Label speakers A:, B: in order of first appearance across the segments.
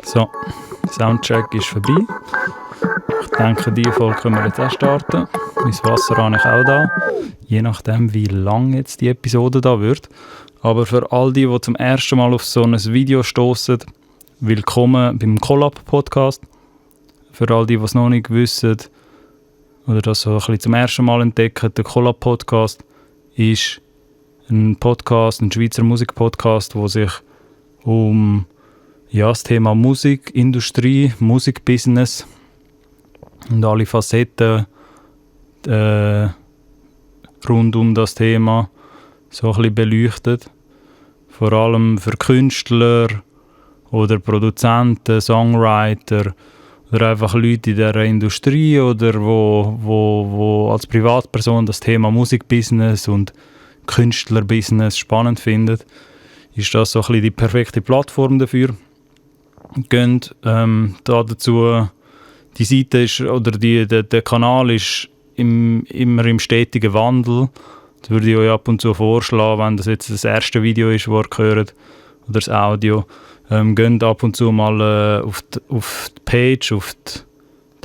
A: So, Soundcheck ist vorbei. Ich denke, diese Folge können wir jetzt auch starten. Mein Wasser habe ich auch da. Je nachdem, wie lang jetzt die Episode da wird. Aber für all die zum ersten Mal auf so ein Video stoßen, willkommen beim Collab-Podcast. Für all die es noch nicht wissen oder das so ein bisschen zum ersten Mal entdecken, der Collab-Podcast ist ein Podcast, ein Schweizer Musikpodcast, der sich um das Thema Musikindustrie, Musikbusiness und alle Facetten rund um das Thema so ein bisschen beleuchtet. Vor allem für Künstler oder Produzenten, Songwriter oder einfach Leute in dieser Industrie oder wo als Privatperson das Thema Musikbusiness und Künstlerbusiness spannend findet, ist das so ein bisschen die perfekte Plattform dafür. Geht dazu, die Seite ist, oder der Kanal ist immer im stetigen Wandel. Das würde ich euch ab und zu vorschlagen, wenn das jetzt das erste Video ist, das ihr hört, oder das Audio. Geht ab und zu mal auf die Page, auf die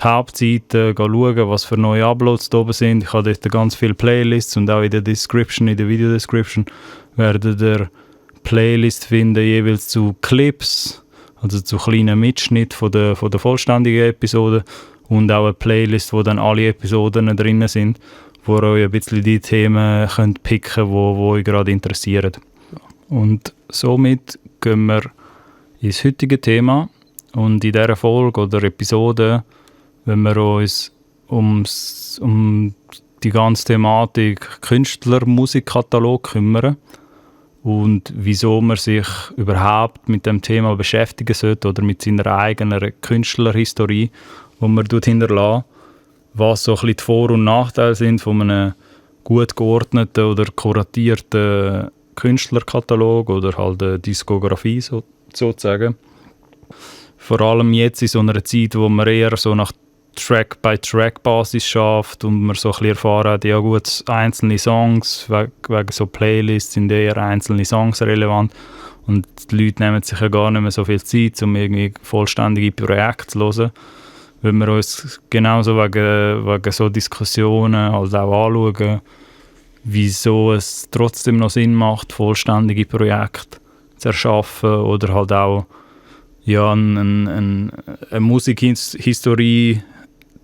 A: Hauptseite, schauen, was für neue Uploads da oben sind. Ich habe dort ganz viele Playlists und auch in der Description, in der Video-Description werdet ihr Playlist finden, jeweils zu Clips, also zu kleinen Mitschnitten von der vollständigen Episode und auch eine Playlist, wo dann alle Episoden drin sind, wo ihr euch ein bisschen die Themen könnt picken, die euch gerade interessieren. Und somit gehen wir ins heutige Thema und in dieser Folge oder Episode wenn wir uns um die ganze Thematik Künstler-Musikkatalog kümmern und wieso man sich überhaupt mit dem Thema beschäftigen sollte oder mit seiner eigenen Künstlerhistorie, die man hinterlässt, was so ein bisschen die Vor- und Nachteile sind von einem gut geordneten oder kuratierten Künstlerkatalog oder halt eine Diskografie sozusagen. Vor allem jetzt in so einer Zeit, wo man eher so nach Track-by-Track-Basis schafft und man so ein bisschen erfahren hat, ja gut, einzelne Songs, wegen so Playlists sind eher einzelne Songs relevant und die Leute nehmen sich ja gar nicht mehr so viel Zeit, um irgendwie vollständige Projekte zu hören. Wenn wir uns genauso wegen so Diskussionen halt auch anschauen, wieso es trotzdem noch Sinn macht, vollständige Projekte zu erschaffen oder halt auch eine Musikhistorie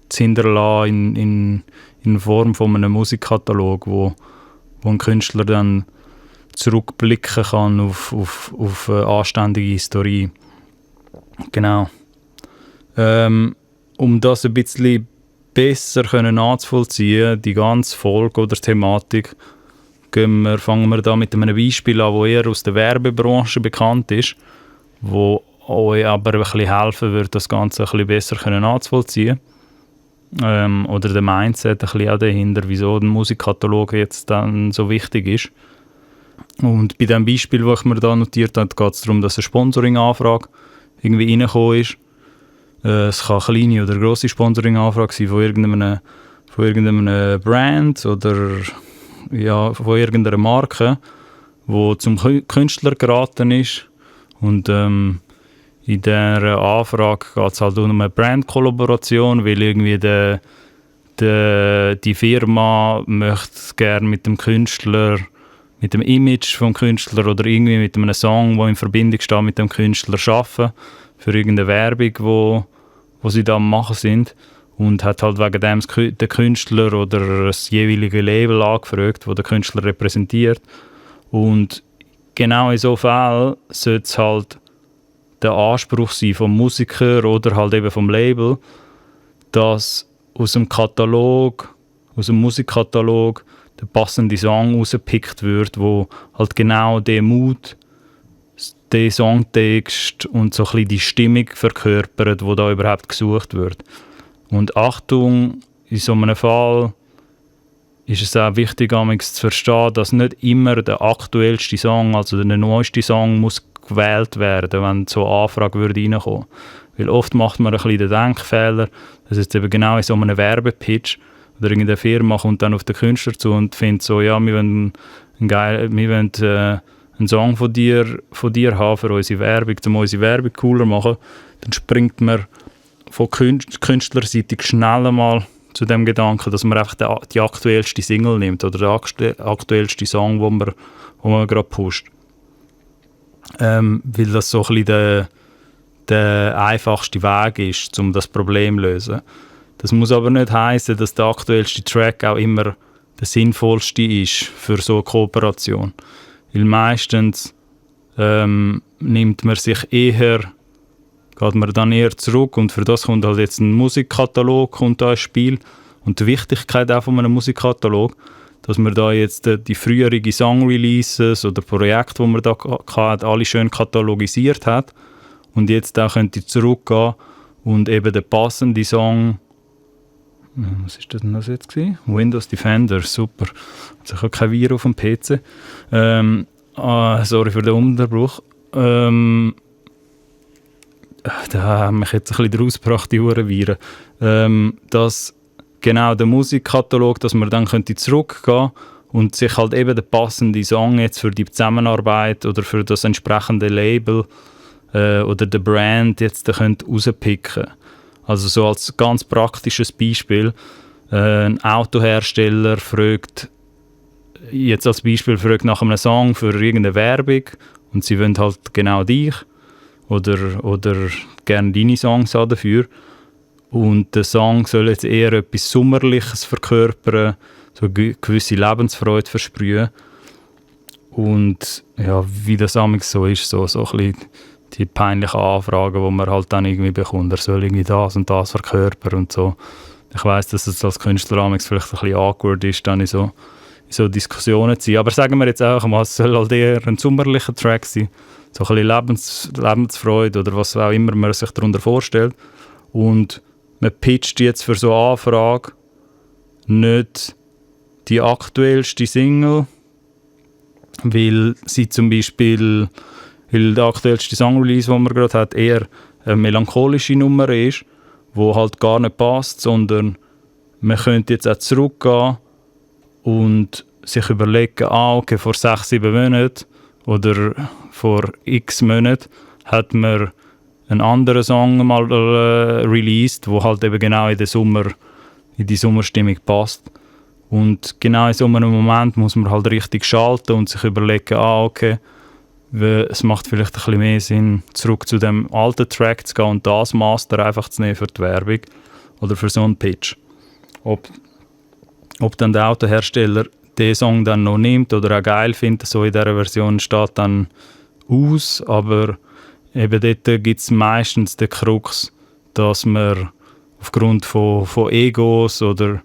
A: zu hinterlassen in Form von einem Musikkatalog, wo ein Künstler dann zurückblicken kann auf eine anständige Historie. Genau. Um das ein bisschen besser nachzuvollziehen, die ganze Folge oder Thematik, fangen wir da mit einem Beispiel an, das eher aus der Werbebranche bekannt ist, wo euch aber ein bisschen helfen wird, das Ganze ein bisschen besser nachzuvollziehen. Oder der Mindset ein bisschen auch dahinter, wieso der Musikkatalog jetzt dann so wichtig ist. Und bei dem Beispiel, das ich mir da notiert habe, geht es darum, dass eine Sponsoring-Anfrage irgendwie reingekommen ist. Es kann eine kleine oder grosse Sponsoring-Anfrage sein von irgendeinem Brand oder von irgendeiner Marke, die zum Künstler geraten ist. Und in dieser Anfrage geht es halt um eine Brand-Kollaboration, weil irgendwie die Firma möchte gerne mit dem Künstler, mit dem Image vom Künstler oder irgendwie mit einem Song, der in Verbindung steht mit dem Künstler, arbeiten für irgendeine Werbung, wo sie da am machen sind. Und hat halt wegen dem den Künstler oder das jeweilige Label angefragt, das den Künstler repräsentiert. Und genau in so Fällen sollte es halt der Anspruch sein vom Musiker oder halt eben vom Label, dass aus dem Musikkatalog der passende Song rausgepickt wird, wo halt genau den Mut, den Songtext und so ein bisschen die Stimmung verkörpert, die da überhaupt gesucht wird. Und Achtung, in so einem Fall ist es auch wichtig, zu verstehen, dass nicht immer der aktuellste Song, also der neueste Song, muss gewählt werden, wenn so eine Anfrage reinkommen würde. Weil oft macht man ein bisschen den Denkfehler, dass jetzt eben genau in so einem Werbepitch oder irgendeine Firma kommt dann auf den Künstler zu und findet so, ja, wir wollen einen einen Song von dir haben für unsere Werbung, um unsere Werbung cooler zu machen, dann springt man von künstlerseitig schnell mal zu dem Gedanken, dass man einfach die aktuellste Single nimmt oder den aktuellsten Song, wo man gerade pusht. Weil das so ein bisschen der einfachste Weg ist, um das Problem zu lösen. Das muss aber nicht heißen, dass der aktuellste Track auch immer der sinnvollste ist für so eine Kooperation. Weil meistens geht man dann eher zurück und für das kommt halt jetzt ein Musikkatalog ins Spiel und die Wichtigkeit auch von einem Musikkatalog, dass man da jetzt die früheren Song-Releases oder Projekte, die man da hatte, alle schön katalogisiert hat und jetzt auch könnte zurückgehen und eben den passenden Song, was ist das denn das jetzt gewesen? Windows Defender, super. Also ich habe kein Virus auf dem PC. Sorry für den Unterbruch. Da haben mich jetzt ein bisschen draus gebracht, die Viren. Dass genau der Musikkatalog, dass man dann könnte zurückgehen und sich halt eben den passenden Song jetzt für die Zusammenarbeit oder für das entsprechende Label oder der Brand jetzt rauspicken. Also so als ganz praktisches Beispiel, ein Autohersteller fragt nach einem Song für irgendeine Werbung und sie wollen halt genau dich oder gerne deine Songs haben dafür. Und der Song soll jetzt eher etwas Sommerliches verkörpern, so eine gewisse Lebensfreude versprühen. Und ja, wie das amigs so ist, so ein bisschen die peinlichen Anfragen, die man halt dann irgendwie bekommt. Er soll irgendwie das und das verkörpern und so. Ich weiss, dass es als Künstler amigs vielleicht ein bisschen awkward ist, dann in so Diskussionen zu sein. Aber sagen wir jetzt auch mal, es soll halt eher ein sommerlicher Track sein. So ein bisschen Lebensfreude oder was auch immer man sich darunter vorstellt. Und man pitcht jetzt für so eine Anfrage nicht die aktuellste Single, weil der aktuellste Song-Release, den man gerade hat, eher eine melancholische Nummer ist, die halt gar nicht passt, sondern man könnte jetzt auch zurückgehen und sich überlegen, okay, vor 6-7 Monaten oder vor x Monaten hat man einen anderen Song mal released, der halt eben genau in die Sommerstimmung passt. Und genau in so einem Moment muss man halt richtig schalten und sich überlegen, okay, es macht vielleicht ein bisschen mehr Sinn, zurück zu dem alten Track zu gehen und das Master einfach zu nehmen für die Werbung oder für so einen Pitch. Ob dann der Autohersteller den Song dann noch nimmt oder auch geil findet, so in dieser Version steht dann aus, aber eben dort gibt es meistens den Krux, dass man aufgrund von Egos oder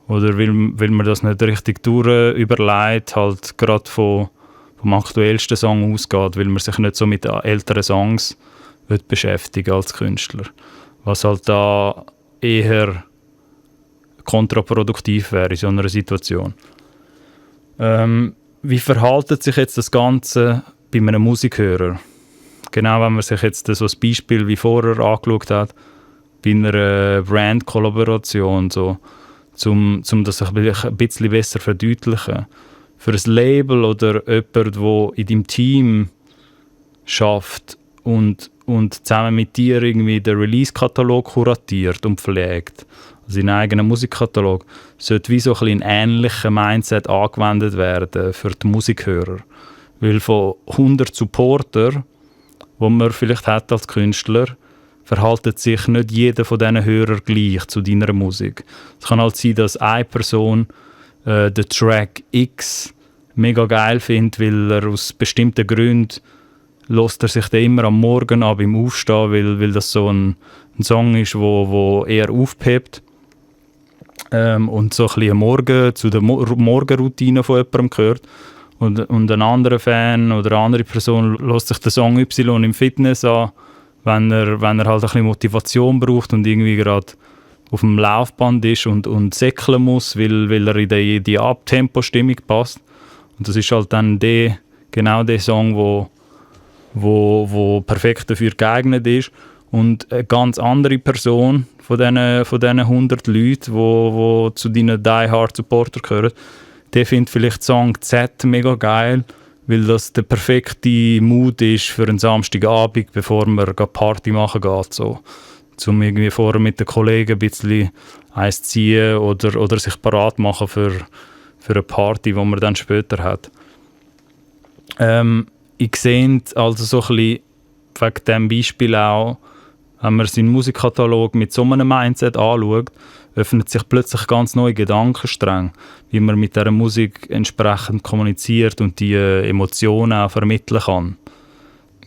A: weil man das nicht richtig überlegt, halt gerade vom aktuellsten Song ausgeht, weil man sich nicht so mit älteren Songs beschäftigen als Künstler. Was halt da eher kontraproduktiv wäre in so einer Situation. Wie verhält sich jetzt das Ganze bei einem Musikhörer? Genau, wenn man sich jetzt so ein Beispiel wie vorher angeschaut hat, bei einer Brand-Kollaboration, so, um das ein bisschen besser zu verdeutlichen. Für ein Label oder jemand, der in deinem Team schafft und zusammen mit dir irgendwie den Release-Katalog kuratiert und pflegt, also seinen eigenen Musikkatalog, sollte wie so ein bisschen ein ähnlicher Mindset angewendet werden für die Musikhörer. Weil von 100 Supporter, die man vielleicht hat als Künstler, verhaltet sich nicht jeder von diesen Hörern gleich zu deiner Musik. Es kann halt sein, dass eine Person den Track X mega geil findet, weil er aus bestimmten Gründen lässt er sich den immer am Morgen an beim Aufstehen, weil das so ein Song ist, wo eher aufpept und so ein bisschen zu der Morgenroutine von jemandem gehört. Und ein anderer Fan oder eine andere Person lässt sich den Song Y im Fitness an, wenn er halt ein bisschen Motivation braucht und irgendwie gerade auf dem Laufband ist und säckeln muss, weil er in die Abtempo-Stimmung passt. Und das ist halt dann genau der Song, wo perfekt dafür geeignet ist. Und eine ganz andere Person von diesen 100 Leuten, die zu deinen Die Hard Supporter gehören, der findet vielleicht Song Z mega geil, weil das der perfekte Mood ist für einen Samstagabend, bevor man Party machen geht. So. Um irgendwie vorher mit den Kollegen ein bisschen eins zu ziehen oder sich parat machen für eine Party, die man dann später hat. Ich sehe also so ein bisschen wegen diesem Beispiel auch, wenn man seinen Musikkatalog mit so einem Mindset anschaut, öffnet sich plötzlich ganz neue Gedankenstränge, wie man mit dieser Musik entsprechend kommuniziert und die Emotionen auch vermitteln kann.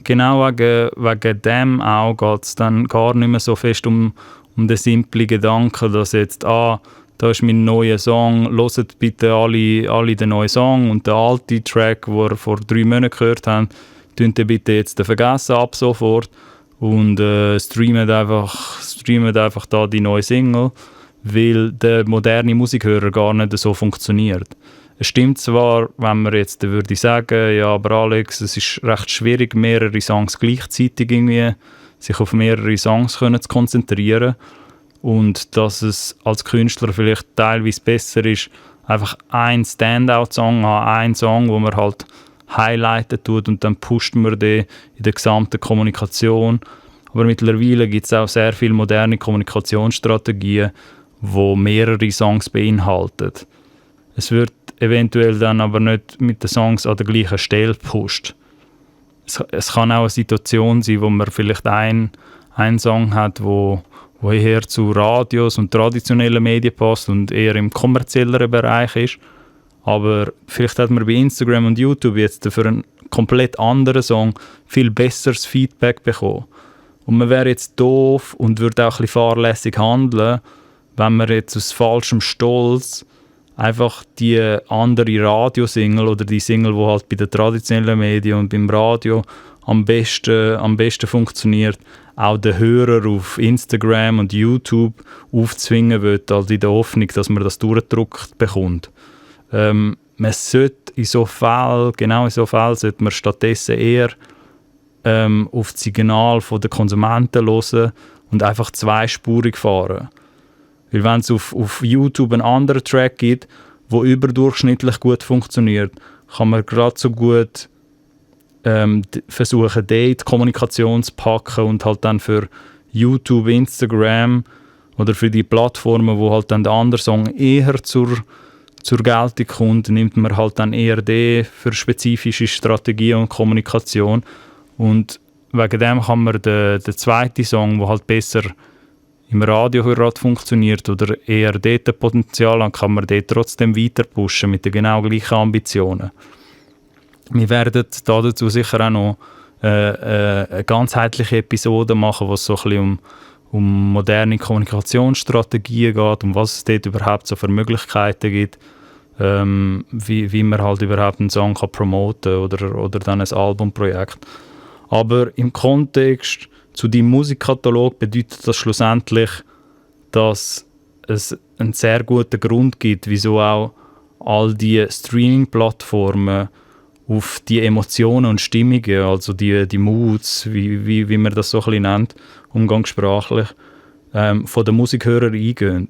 A: Genau wegen dem auch geht es dann gar nicht mehr so fest um den simplen Gedanken, dass jetzt, da ist mein neuer Song, hört bitte alle den neuen Song und den alten Track, den ihr vor 3 Monaten gehört habt, tönt ihr bitte jetzt vergessen ab sofort und streamt einfach da die neue Single, weil der moderne Musikhörer gar nicht so funktioniert. Es stimmt zwar, wenn man jetzt würde sagen, ja, aber Alex, es ist recht schwierig, mehrere Songs gleichzeitig irgendwie sich auf mehrere Songs zu konzentrieren und dass es als Künstler vielleicht teilweise besser ist, einfach einen Standout-Song haben, einen Song, wo man halt highlighten tut und dann pusht man den in der gesamten Kommunikation. Aber mittlerweile gibt es auch sehr viele moderne Kommunikationsstrategien, die mehrere Songs beinhalten. Es wird eventuell dann aber nicht mit den Songs an der gleichen Stelle gepusht. Es kann auch eine Situation sein, wo man vielleicht einen Song hat, wo eher zu Radios und traditionellen Medien passt und eher im kommerzielleren Bereich ist. Aber vielleicht hat man bei Instagram und YouTube jetzt für einen komplett anderen Song viel besseres Feedback bekommen. Und man wäre jetzt doof und würde auch ein bisschen fahrlässig handeln, wenn man jetzt aus falschem Stolz einfach die andere Radiosingle oder die Single, die halt bei den traditionellen Medien und beim Radio am besten funktioniert, auch den Hörer auf Instagram und YouTube aufzwingen will, also in der Hoffnung, dass man das durchgedrückt bekommt. Man sollte in so Fällen sollte man stattdessen eher auf das Signal der Konsumenten hören und einfach zweispurig fahren. Weil wenn es auf YouTube einen anderen Track gibt, der überdurchschnittlich gut funktioniert, kann man gerade so gut versuchen, die Kommunikation zu packen und halt dann für YouTube, Instagram oder für die Plattformen, wo halt dann der andere Song eher zur Geltung kommt, nimmt man halt dann eher den für spezifische Strategien und Kommunikation. Und wegen dem kann man den zweiten Song, der halt besser im Radiohörrad funktioniert oder eher dort Potenzial hat, kann man dort trotzdem weiter pushen mit den genau gleichen Ambitionen. Wir werden dazu sicher auch noch eine ganzheitliche Episode machen, wo es so ein bisschen um moderne Kommunikationsstrategien geht, um was es dort überhaupt so für Möglichkeiten gibt, wie man halt überhaupt einen Song kann promoten oder dann ein Albumprojekt. Aber im Kontext zu deinem Musikkatalog bedeutet das schlussendlich, dass es einen sehr guten Grund gibt, wieso auch all die Streaming-Plattformen auf die Emotionen und Stimmungen, also die Moods, wie man das so ein bisschen nennt, umgangssprachlich, von den Musikhörern eingehen.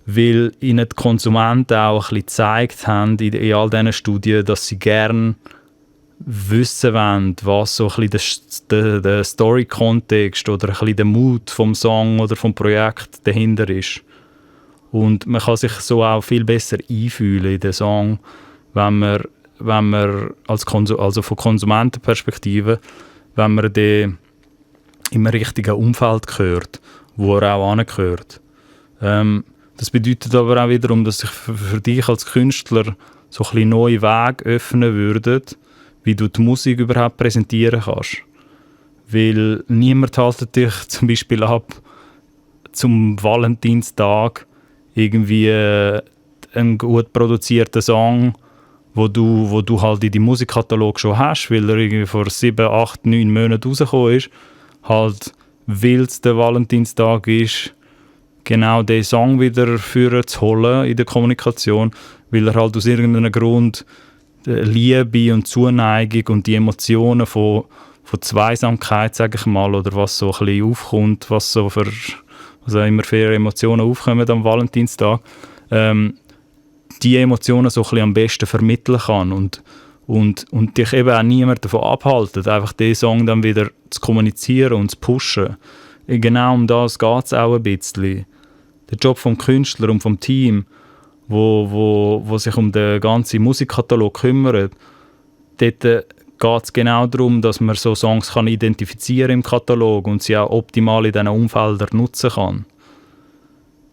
A: Weil ihnen die Konsumenten auch ein bisschen gezeigt haben in all diesen Studien, dass sie gerne wissen wollen, was so ein bisschen der Story-Kontext oder ein bisschen der Mood vom Song oder vom Projekt dahinter ist. Und man kann sich so auch viel besser einfühlen in den Song, wenn man also von Konsumentenperspektive, wenn man den im richtigen Umfeld hört, wo er auch angehört. Das bedeutet aber auch wiederum, dass sich für dich als Künstler so ein bisschen neue Wege öffnen würden, wie du die Musik überhaupt präsentieren kannst. Weil niemand haltet dich zum Beispiel ab, zum Valentinstag irgendwie einen gut produzierten Song, wo du halt in deinem Musikkatalog schon hast, weil er irgendwie vor 7, 8, 9 Monaten rausgekommen ist, halt, weil es der Valentinstag ist, genau diesen Song wieder zu holen in der Kommunikation, weil er halt aus irgendeinem Grund Liebe und Zuneigung und die Emotionen von Zweisamkeit, sage ich mal, oder was so ein bisschen aufkommt, was auch immer für Emotionen aufkommen am Valentinstag, die Emotionen so ein bisschen am besten vermitteln kann und und dich eben auch niemand davon abhalten, einfach diesen Song dann wieder zu kommunizieren und zu pushen. Genau um das geht es auch ein bisschen. Der Job vom Künstler und vom Team, wo sich um den ganzen Musikkatalog kümmert, dort geht es genau darum, dass man so Songs kann identifizieren im Katalog und sie auch optimal in diesen Umfeldern nutzen kann.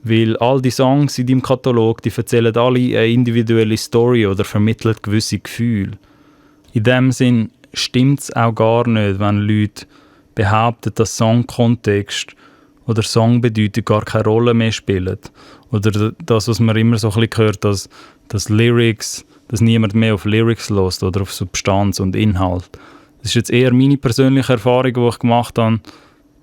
A: Weil all die Songs in deinem Katalog, die erzählen alle eine individuelle Story oder vermitteln gewisse Gefühle. In dem Sinn stimmt es auch gar nicht, wenn Leute behaupten, dass Songkontext oder Songbedeutung gar keine Rolle mehr spielen. Oder das, was man immer so ein bisschen hört, dass Lyrics, dass niemand mehr auf Lyrics hört oder auf Substanz und Inhalt. Das ist jetzt eher meine persönliche Erfahrung, die ich gemacht habe.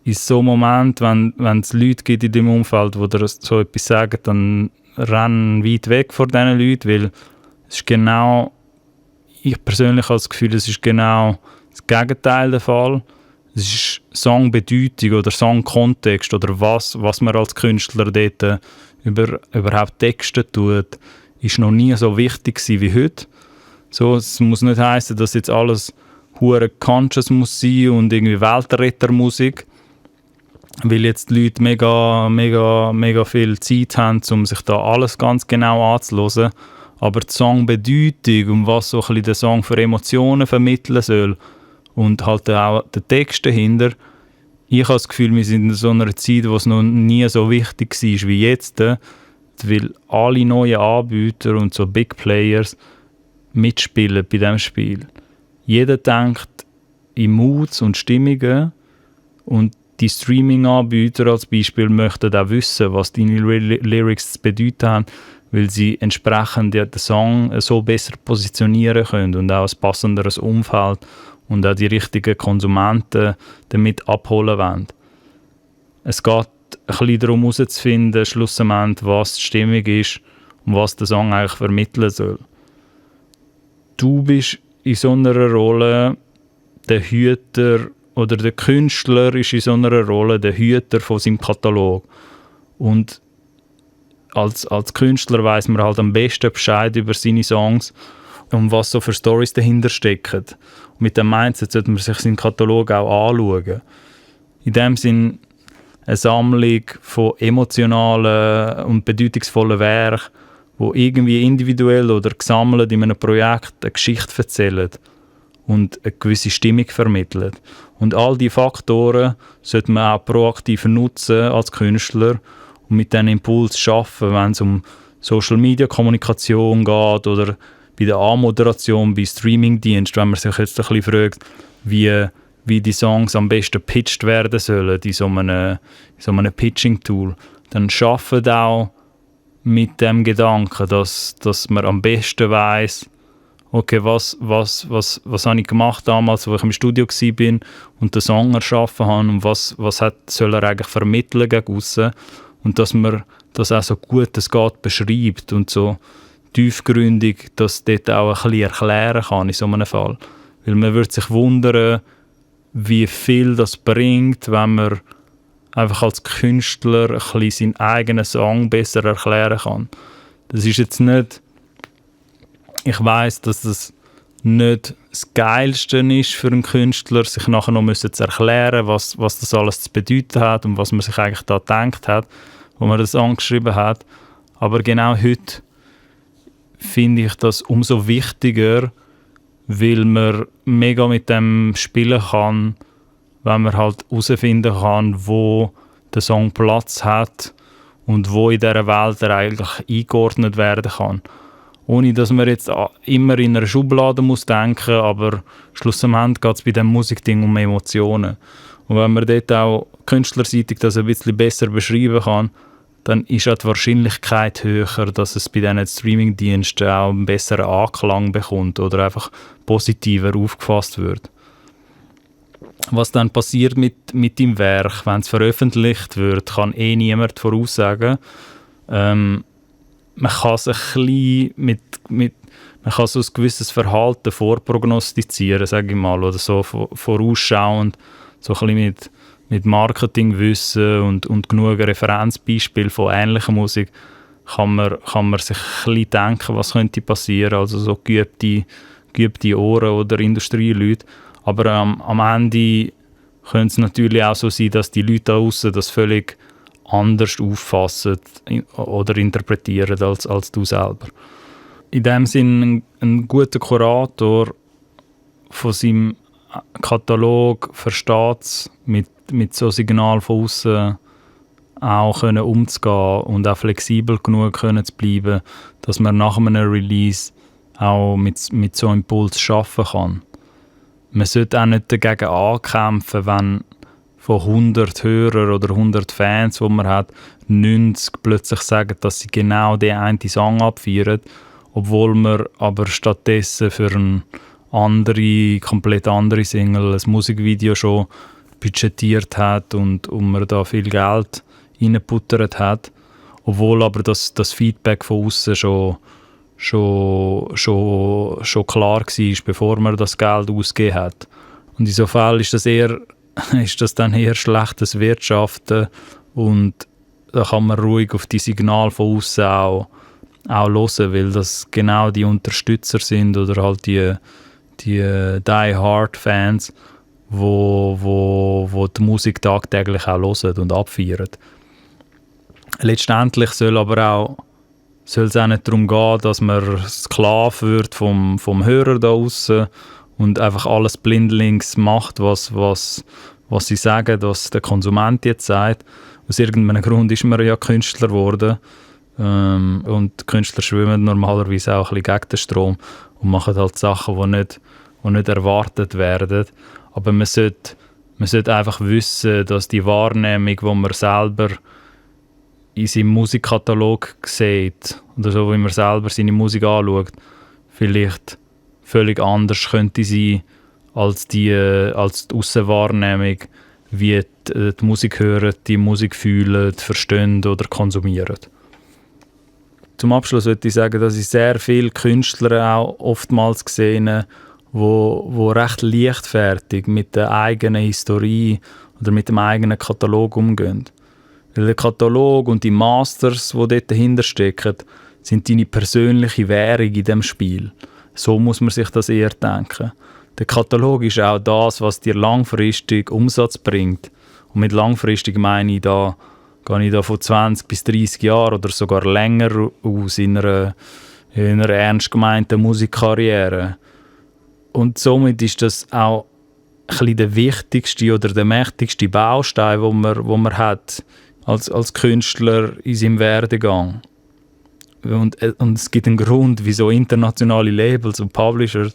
A: In so einem Moment, wenn es Leute gibt in deinem Umfeld, die dir so etwas sagen, dann renn weit weg von diesen Leuten, weil es ist genau, ich persönlich habe das Gefühl, es ist genau das Gegenteil der Fall. Es ist Songbedeutung oder Songkontext oder was man als Künstler dort überhaupt texten tut, ist noch nie so wichtig gewesen wie heute. So, es muss nicht heißen, dass jetzt alles hure conscious muss sein und irgendwie Weltrettermusik, weil jetzt die Leute mega viel Zeit haben, um sich da alles ganz genau anzuhören. Aber die Songbedeutung und was so ein bisschen der Song für Emotionen vermitteln soll und halt auch der Text dahinter, ich habe das Gefühl, wir sind in so einer Zeit, wo es noch nie so wichtig war wie jetzt, weil alle neuen Anbieter und so Big Players mitspielen bei diesem Spiel. Jeder denkt in Moods und Stimmungen und die Streaming-Anbieter als Beispiel möchten auch wissen, was deine Lyrics zu bedeuten haben, weil sie entsprechend den Song so besser positionieren können und auch ein passenderes Umfeld und auch die richtigen Konsumenten damit abholen wollen. Es geht ein bisschen darum herauszufinden, schlussendlich, was die Stimmung ist und was der Song eigentlich vermitteln soll. Du bist in so einer Rolle der Hüter oder der Künstler ist in so einer Rolle der Hüter von seinem Katalog. Und als Künstler weiss man halt am besten Bescheid über seine Songs und was so für Storys dahinter stecken. Und mit dem Mindset sollte man sich seinen Katalog auch anschauen. In dem Sinn eine Sammlung von emotionalen und bedeutungsvollen Werken, die irgendwie individuell oder gesammelt in einem Projekt eine Geschichte erzählen und eine gewisse Stimmung vermitteln. Und all diese Faktoren sollte man auch proaktiv nutzen als Künstler und mit diesen Impuls arbeiten, wenn es um Social-Media-Kommunikation geht oder bei der Anmoderation bei Streamingdiensten, wenn man sich jetzt ein bisschen fragt, wie die Songs am besten gepitcht werden sollen in so einem Pitching-Tool, dann arbeitet auch mit dem Gedanken, dass man am besten weiss, okay, was habe ich gemacht damals, wo ich im Studio war und den Song erschaffen habe und was soll er eigentlich vermitteln gegen aussen und dass man das auch so gut es geht beschreibt und so tiefgründig, dass dort auch ein bisschen erklären kann in so einem Fall. Weil man würde sich wundern, wie viel das bringt, wenn man einfach als Künstler ein bisschen seinen eigenen Song besser erklären kann. Das ist jetzt nicht, ich weiss, dass das nicht das Geilste ist für einen Künstler, sich nachher noch zu erklären, was das alles zu bedeuten hat und was man sich eigentlich da gedacht hat, wo man das angeschrieben hat. Aber genau heute finde ich das umso wichtiger, weil man mega mit dem spielen kann, wenn man halt herausfinden kann, wo der Song Platz hat und wo in dieser Welt er eigentlich eingeordnet werden kann. Ohne dass man jetzt immer in einer Schublade muss denken, aber schlussendlich geht es bei diesem Musikding um Emotionen. Und wenn man dort auch künstlerseitig das ein bisschen besser beschreiben kann, dann ist auch die Wahrscheinlichkeit höher, dass es bei diesen Streamingdiensten auch einen besseren Anklang bekommt oder einfach positiver aufgefasst wird. Was dann passiert mit dem Werk, wenn es veröffentlicht wird, kann niemand voraussagen. Man kann sich ein bisschen man kann so ein gewisses Verhalten vorprognostizieren, sage ich mal, oder so vorausschauend, so ein bisschen mit Marketingwissen und genug Referenzbeispielen von ähnlicher Musik kann man sich ein bisschen denken, was könnte passieren. Also so geübte geübte Ohren oder Industrieleute. Aber am Ende könnte es natürlich auch so sein, dass die Leute da draussen das völlig anders auffassen oder interpretieren als du selber. In dem Sinne, ein guter Kurator von seinem Katalog versteht es, mit so Signalen von außen auch umzugehen und auch flexibel genug zu bleiben, dass man nach einem Release auch mit so einem Impuls arbeiten kann. Man sollte auch nicht dagegen ankämpfen, wenn von 100 Hörern oder 100 Fans, die man hat, 90 plötzlich sagen, dass sie genau den einen Song abfeiern, obwohl man aber stattdessen für eine komplett andere Single ein Musikvideo schon budgetiert hat und man da viel Geld reingebuttert hat, obwohl aber das Feedback von außen schon klar war, bevor man das Geld ausgegeben hat. Und in so Fällen ist das dann eher schlechtes Wirtschaften und da kann man ruhig auf die Signale von außen auch hören, weil das genau die Unterstützer sind oder halt die Die-Hard-Fans, wo die Musik tagtäglich auch hören und abfeiern. Letztendlich soll es auch nicht darum gehen, dass man Sklave wird vom Hörer da draussen und einfach alles blindlings macht, was sie sagen, was der Konsument jetzt sagt. Aus irgendeinem Grund ist man ja Künstler geworden. Und Künstler schwimmen normalerweise auch ein bisschen gegen den Strom und machen halt Sachen, die nicht erwartet werden. Aber man sollte einfach wissen, dass die Wahrnehmung, die man selber in seinem Musikkatalog sieht oder so, wie man selber seine Musik anschaut, vielleicht völlig anders könnte sein als die Aussenwahrnehmung, wie die Musik hören, die Musik fühlen, verstehen oder konsumieren. Zum Abschluss würde ich sagen, dass ich sehr viele Künstler auch oftmals gesehen habe, wo recht leichtfertig mit der eigenen Historie oder mit dem eigenen Katalog umgehen. Weil der Katalog und die Masters, die dort dahinter stecken, sind deine persönliche Währung in diesem Spiel. So muss man sich das eher denken. Der Katalog ist auch das, was dir langfristig Umsatz bringt. Und mit langfristig meine ich gehe ich da von 20 bis 30 Jahren oder sogar länger aus in einer ernst gemeinten Musikkarriere. Und somit ist das auch ein bisschen der wichtigste oder der mächtigste Baustein, wo man hat als Künstler in seinem Werdegang. Und es gibt einen Grund, wieso internationale Labels und Publisher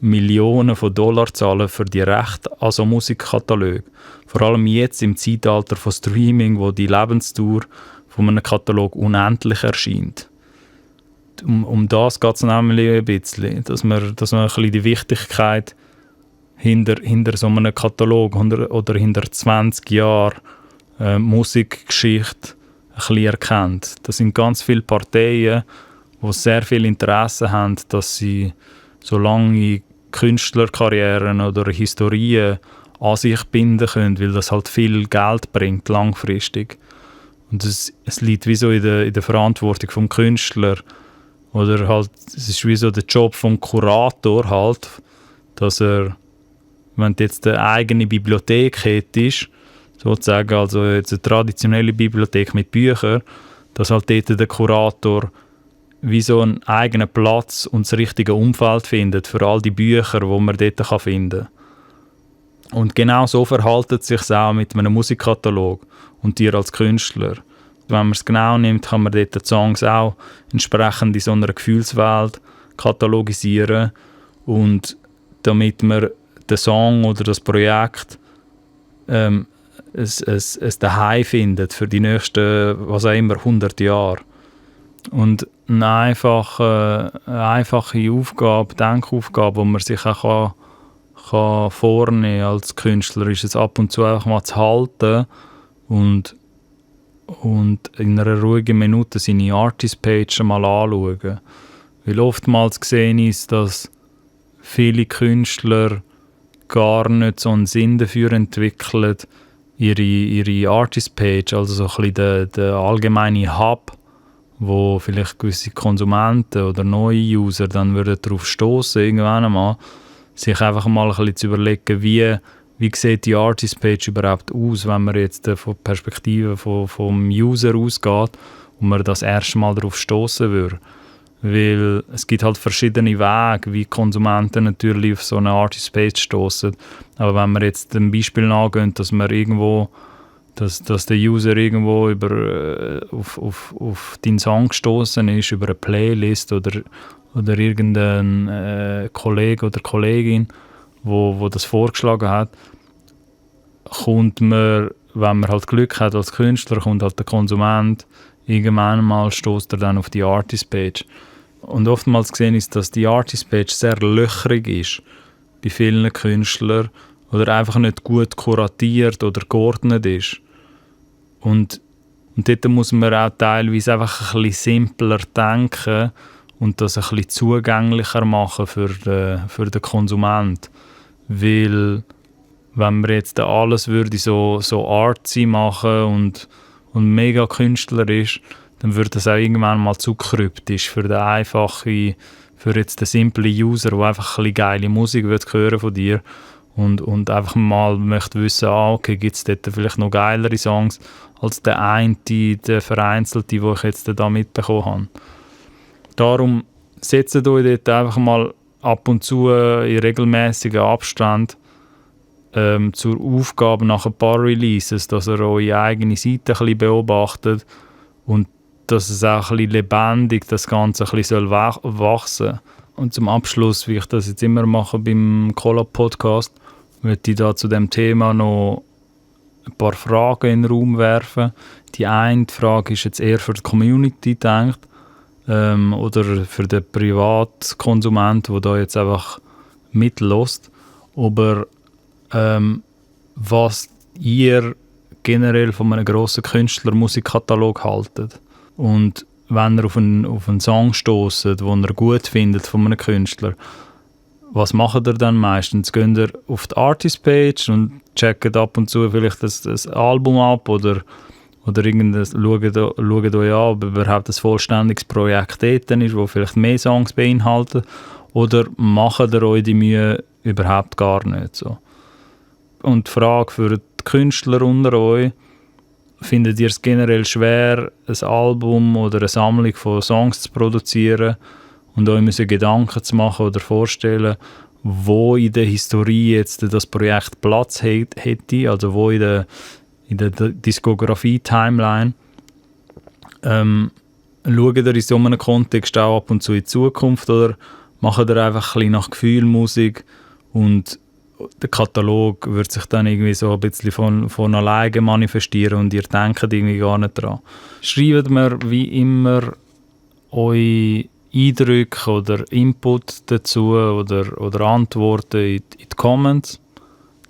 A: Millionen von Dollar zahlen für die Rechte an so Musikkatalogen. Vor allem jetzt im Zeitalter von Streaming, wo die Lebensdauer von einem Katalog unendlich erscheint. Um das geht es nämlich ein bisschen, dass man ein bisschen die Wichtigkeit hinter so einem Katalog oder hinter 20 Jahren Musikgeschichte ein bisschen erkennt. Das sind ganz viele Parteien, die sehr viel Interesse haben, dass sie so lange Künstlerkarrieren oder Historien an sich binden können, weil das halt viel Geld bringt, langfristig. Und es liegt wie so in der Verantwortung vom Künstler oder halt, es ist wie so der Job vom Kurator halt, dass er, wenn du jetzt eine eigene Bibliothek hättest, sozusagen, also jetzt eine traditionelle Bibliothek mit Büchern, dass halt dort der Kurator wie so einen eigenen Platz und das richtige Umfeld findet für all die Bücher, die man dort finden kann. Und genau so verhält es sich auch mit einem Musikkatalog und dir als Künstler. Wenn man es genau nimmt, kann man dort die Songs auch entsprechend in so einer Gefühlswelt katalogisieren und damit man den Song oder das Projekt es daheim findet für die nächsten, was auch immer, 100 Jahre. Und eine einfache Denkaufgabe, die man sich auch kann vornehmen als Künstler, ist es ab und zu einfach mal zu halten und in einer ruhigen Minute seine Artist-Page mal anschauen. Weil oftmals gesehen ist, dass viele Künstler gar nicht so einen Sinn dafür entwickeln, ihre Artist-Page, also so ein bisschen der allgemeine Hub, wo vielleicht gewisse Konsumenten oder neue User dann würden darauf stoßen, irgendwann einmal, sich einfach mal ein bisschen zu überlegen, wie sieht die Artist-Page überhaupt aus, wenn man jetzt von der Perspektive vom User ausgeht und man das erste Mal darauf stoßen würde. Weil es gibt halt verschiedene Wege, wie Konsumenten natürlich auf so eine Artist-Page stoßen. Aber wenn wir jetzt ein Beispiel nachgehen, dass man irgendwo, dass der User irgendwo auf deinen Song gestoßen ist, über eine Playlist oder irgendein Kollege oder Kollegin, wo das vorgeschlagen hat, kommt man, wenn man halt Glück hat als Künstler, kommt halt der Konsument, irgendwann mal stößt er dann auf die Artist-Page. Und oftmals gesehen ist, dass die Artist-Page sehr löchrig ist bei vielen Künstlern oder einfach nicht gut kuratiert oder geordnet ist. Und dort muss man auch teilweise einfach ein bisschen simpler denken und das ein bisschen zugänglicher machen für den Konsument. Weil wenn man jetzt alles würde so artsy machen und mega künstlerisch, dann würde das auch irgendwann mal zu kryptisch für den einfachen, für jetzt den simplen User, der einfach ein bisschen geile Musik hören von dir und einfach mal möchte wissen, okay, gibt es dort vielleicht noch geilere Songs als der eine, der vereinzelte, den ich jetzt da mitbekommen habe. Darum setzt euch dort einfach mal ab und zu in regelmäßigen Abstand zur Aufgabe nach ein paar Releases, dass ihr eure eigene Seite ein bisschen beobachtet und dass es auch ein bisschen lebendig das Ganze ein bisschen wachsen soll. Und zum Abschluss, wie ich das jetzt immer mache beim Collab-Podcast, möchte ich da zu dem Thema noch ein paar Fragen in den Raum werfen. Die eine Frage ist jetzt eher für die Community gedacht oder für den Privatkonsument, der da jetzt einfach mitlässt. Aber was ihr generell von einem grossen Künstler-Musikkatalog haltet. Und wenn ihr auf einen Song stösst, den ihr gut findet von einem Künstler, was macht ihr dann meistens? Geht ihr auf die Artist-Page und checkt ab und zu vielleicht das Album ab oder schaut euch an, ob überhaupt ein vollständiges Projekt dort ist, das vielleicht mehr Songs beinhaltet, oder macht ihr euch die Mühe überhaupt gar nicht so? Und die Frage für die Künstler unter euch: Findet ihr es generell schwer, ein Album oder eine Sammlung von Songs zu produzieren und euch müssen Gedanken zu machen oder vorstellen, wo in der Historie jetzt das Projekt Platz hätte, also wo in der Diskografie-Timeline? Schaut ihr in so einem Kontext auch ab und zu in die Zukunft oder macht ihr einfach ein bisschen nach Gefühl Musik und der Katalog wird sich dann irgendwie so ein bisschen von alleine manifestieren und ihr denkt irgendwie gar nicht dran. Schreibt mir wie immer eure Eindrücke oder Input dazu oder Antworten in die Comments.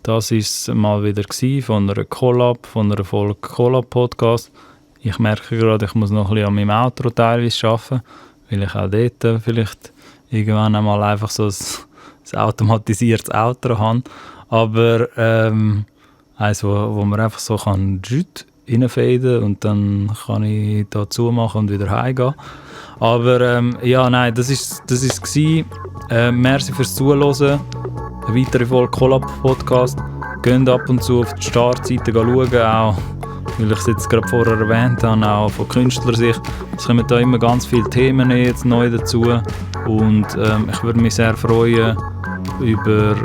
A: Das war es mal wieder von einer Collab, von einer Folge Collab-Podcast. Ich merke gerade, ich muss noch ein bisschen an meinem Outro teilweise arbeiten, weil ich auch dort vielleicht irgendwann einmal einfach so ein automatisiertes Outro haben, aber eins, wo man einfach so reinfaden und dann kann ich da zumachen und wieder heimgehen. Aber nein, das ist gsi. Merci fürs Zuhören. Eine weitere Folge Collab-Podcast. Geht ab und zu auf die Startseite schauen, auch weil ich es jetzt gerade vorher erwähnt habe, auch von Künstlersicht. Es kommen da immer ganz viele Themen jetzt neu dazu und ich würde mich sehr freuen über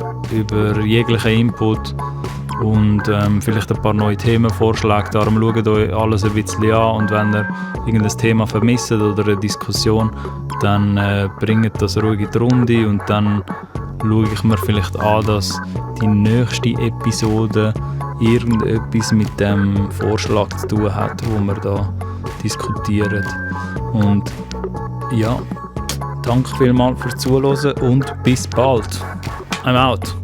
A: jeglichen Input und vielleicht ein paar neue Themenvorschläge. Darum schaut euch alles ein bisschen an und wenn ihr irgendein Thema vermisst oder eine Diskussion, dann bringt das ruhig in die Runde und dann schaue ich mir vielleicht an, dass die nächste Episode irgendetwas mit dem Vorschlag zu tun hat, wo wir da diskutieren. Und ja, danke vielmals fürs Zuhören und bis bald. I'm out.